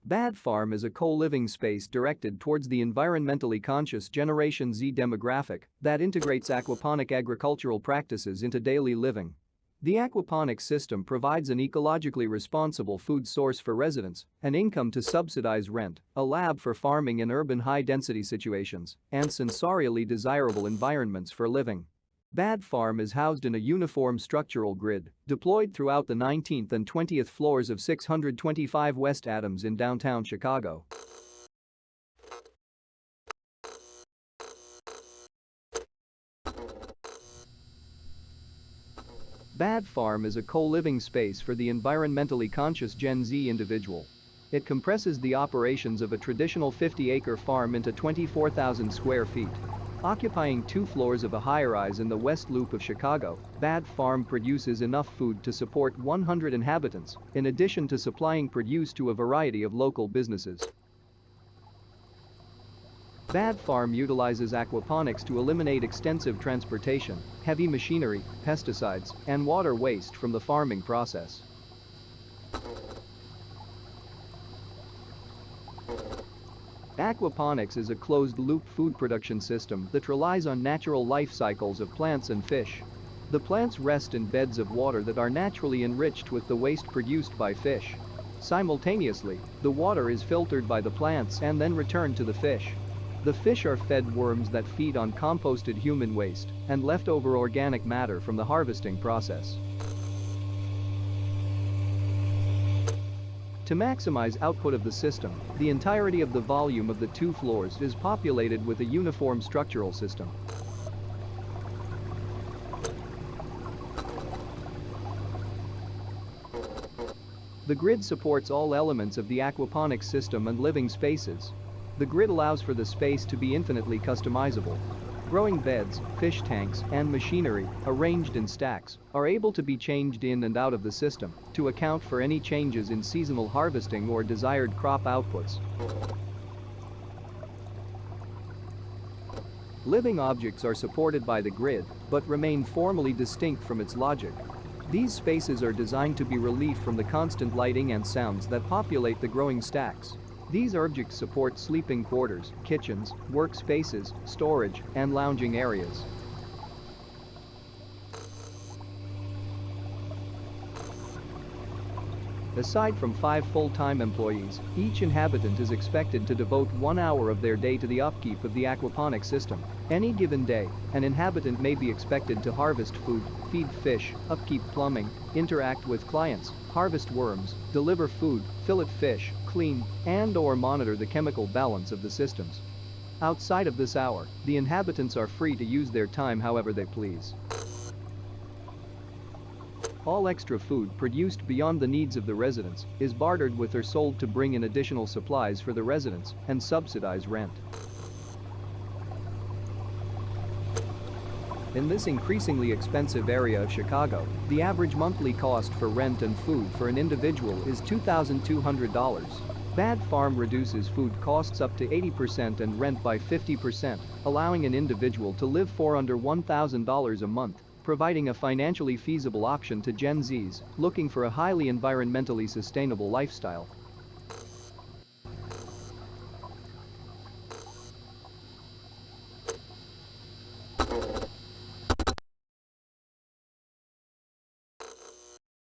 Bad Farm is a co-living space directed towards the environmentally conscious Generation Z demographic that integrates aquaponic agricultural practices into daily living. The aquaponics system provides an ecologically responsible food source for residents, an income to subsidize rent, a lab for farming in urban high-density situations, and sensorially desirable environments for living. Bad Farm is housed in a uniform structural grid deployed throughout the 19th and 20th floors of 625 West Adams in downtown Chicago. Bad Farm is a co-living space for the environmentally conscious Gen Z individual. It compresses the operations of a traditional 50-acre farm into 24,000 square feet. Occupying 2 floors of a high-rise in the West Loop of Chicago, Bad Farm produces enough food to support 100 inhabitants, in addition to supplying produce to a variety of local businesses. Bad Farm utilizes aquaponics to eliminate extensive transportation, heavy machinery, pesticides, and water waste from the farming process. Aquaponics is a closed-loop food production system that relies on natural life cycles of plants and fish. The plants rest in beds of water that are naturally enriched with the waste produced by fish. Simultaneously, the water is filtered by the plants and then returned to the fish. The fish are fed worms that feed on composted human waste and leftover organic matter from the harvesting process. To maximize output of the system, the entirety of the volume of the 2 floors is populated with a uniform structural system. The grid supports all elements of the aquaponics system and living spaces. The grid allows for the space to be infinitely customizable. Growing beds, fish tanks, and machinery, arranged in stacks, are able to be changed in and out of the system to account for any changes in seasonal harvesting or desired crop outputs. Living objects are supported by the grid, but remain formally distinct from its logic. These spaces are designed to be relief from the constant lighting and sounds that populate the growing stacks. These objects support sleeping quarters, kitchens, workspaces, storage, and lounging areas. Aside from 5 full-time employees, each inhabitant is expected to devote 1 hour of their day to the upkeep of the aquaponics system. Any given day, an inhabitant may be expected to harvest food, feed fish, upkeep plumbing, interact with clients, harvest worms, deliver food, fillet fish, clean, and/or monitor the chemical balance of the systems. Outside of this hour, the inhabitants are free to use their time however they please. All extra food produced beyond the needs of the residents is bartered with or sold to bring in additional supplies for the residents and subsidize rent. In this increasingly expensive area of Chicago, the average monthly cost for rent and food for an individual is $2,200. Bad Farm reduces food costs up to 80% and rent by 50%, allowing an individual to live for under $1,000 a month, providing a financially feasible option to Gen Zs looking for a highly environmentally sustainable lifestyle.